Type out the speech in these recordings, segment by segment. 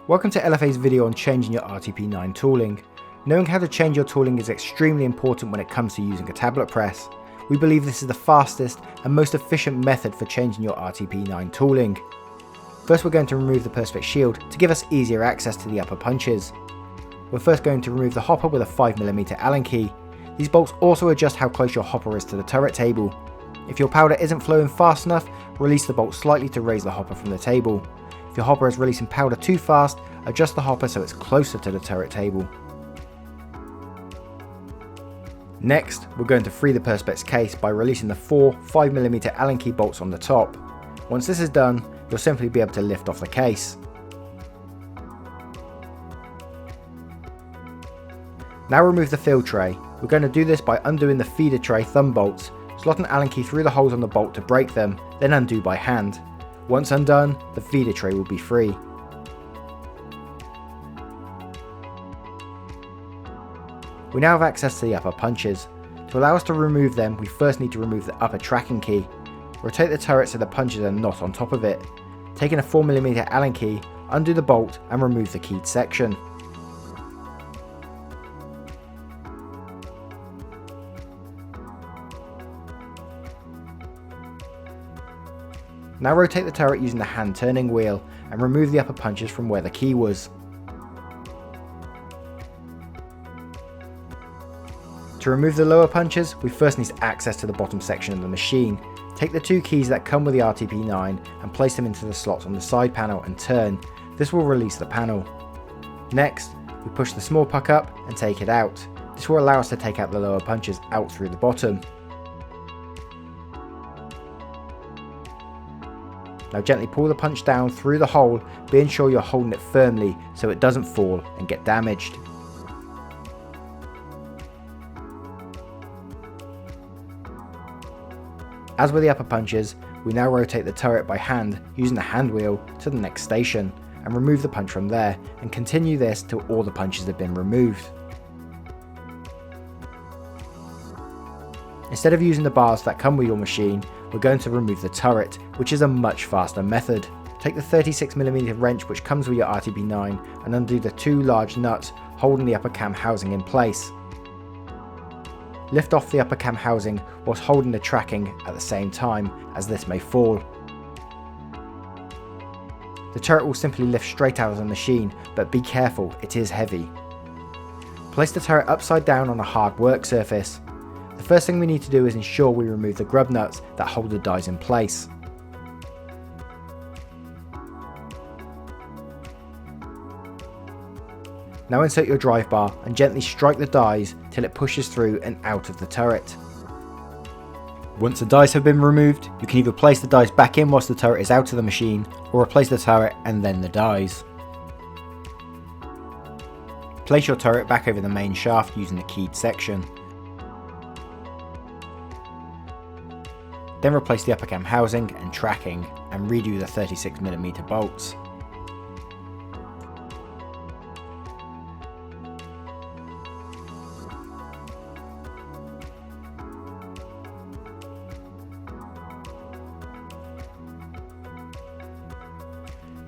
Welcome to LFA's video on changing your RTP9 tooling. Knowing how to change your tooling is extremely important when it comes to using a tablet press. We believe this is the fastest and most efficient method for changing your RTP9 tooling. First, we're going to remove the Perspex shield to give us easier access to the upper punches. We're first going to remove the hopper with a 5mm Allen key. These bolts also adjust how close your hopper is to the turret table. If your powder isn't flowing fast enough, release the bolt slightly to raise the hopper from the table. If your hopper is releasing powder too fast, adjust the hopper so it's closer to the turret table. Next, we're going to free the Perspex case by releasing the four 5mm Allen key bolts on the top. Once this is done, you'll simply be able to lift off the case. Now remove the fill tray. We're going to do this by undoing the feeder tray thumb bolts. Slot an Allen key through the holes on the bolt to break them, then undo by hand. Once undone, the feeder tray will be free. We now have access to the upper punches. To allow us to remove them, we first need to remove the upper tracking key. Rotate the turret so the punches are not on top of it. Taking a 4mm Allen key, undo the bolt and remove the keyed section. Now rotate the turret using the hand turning wheel and remove the upper punches from where the key was. To remove the lower punches, we first need access to the bottom section of the machine. Take the two keys that come with the RTP9 and place them into the slots on the side panel and turn. This will release the panel. Next, we push the small puck up and take it out. This will allow us to take out the lower punches out through the bottom. Now gently pull the punch down through the hole, being sure you're holding it firmly so it doesn't fall and get damaged. As with the upper punches, we now rotate the turret by hand using the hand wheel to the next station and remove the punch from there, and continue this till all the punches have been removed. Instead of using the bars that come with your machine, we're going to remove the turret, which is a much faster method. Take the 36mm wrench which comes with your RTP9 and undo the two large nuts holding the upper cam housing in place. Lift off the upper cam housing whilst holding the tracking at the same time, as this may fall. The turret will simply lift straight out of the machine, but be careful, it is heavy. Place the turret upside down on a hard work surface. The first thing we need to do is ensure we remove the grub nuts that hold the dies in place. Now insert your drive bar and gently strike the dies till it pushes through and out of the turret. Once the dies have been removed, you can either place the dies back in whilst the turret is out of the machine, or replace the turret and then the dies. Place your turret back over the main shaft using the keyed section. Then replace the upper cam housing and tracking and redo the 36mm bolts.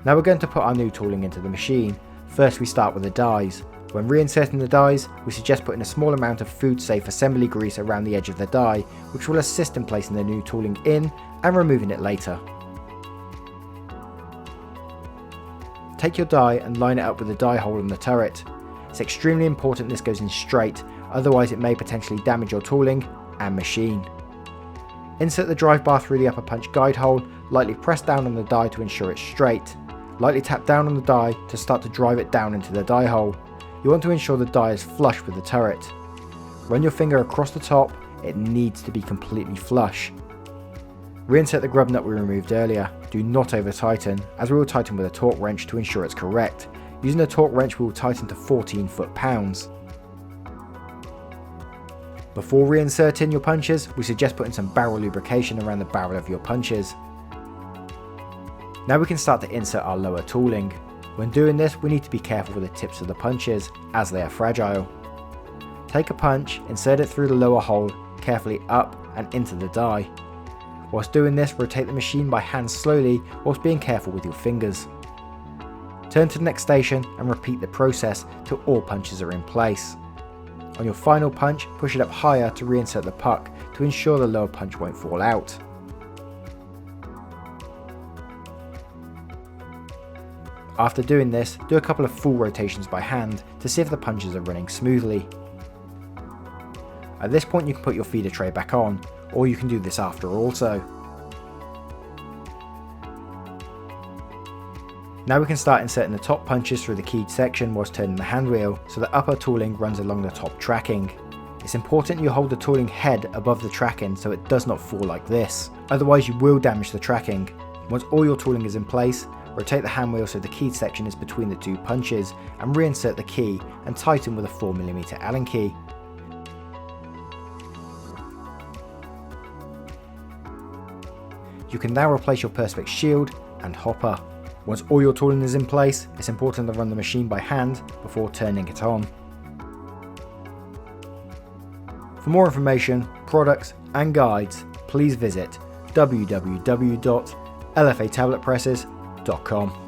Now we're going to put our new tooling into the machine. First we start with the dies. When reinserting the dies, we suggest putting a small amount of food safe assembly grease around the edge of the die, which will assist in placing the new tooling in and removing it later. Take your die and line it up with the die hole in the turret. It's extremely important this goes in straight, otherwise it may potentially damage your tooling and machine. Insert the drive bar through the upper punch guide hole, lightly press down on the die to ensure it's straight. Lightly tap down on the die to start to drive it down into the die hole. You want to ensure the die is flush with the turret. Run your finger across the top, it needs to be completely flush. Reinsert the grub nut we removed earlier. Do not over tighten, as we will tighten with a torque wrench to ensure it's correct. Using a torque wrench we will tighten to 14 foot-pounds. Before reinserting your punches, we suggest putting some barrel lubrication around the barrel of your punches. Now we can start to insert our lower tooling. When doing this, we need to be careful with the tips of the punches, as they are fragile. Take a punch, insert it through the lower hole, carefully up and into the die. Whilst doing this, rotate the machine by hand slowly whilst being careful with your fingers. Turn to the next station and repeat the process till all punches are in place. On your final punch, push it up higher to reinsert the puck to ensure the lower punch won't fall out. After doing this, do a couple of full rotations by hand to see if the punches are running smoothly. At this point you can put your feeder tray back on, or you can do this after also. Now we can start inserting the top punches through the keyed section whilst turning the hand wheel so the upper tooling runs along the top tracking. It's important you hold the tooling head above the tracking so it does not fall like this, otherwise you will damage the tracking. Once all your tooling is in place, rotate the hand wheel so the keyed section is between the two punches and reinsert the key and tighten with a 4mm Allen key. You can now replace your Perspex shield and hopper. Once all your tooling is in place, it's important to run the machine by hand before turning it on. For more information, products and guides, please visit www.lfatabletpresses.com.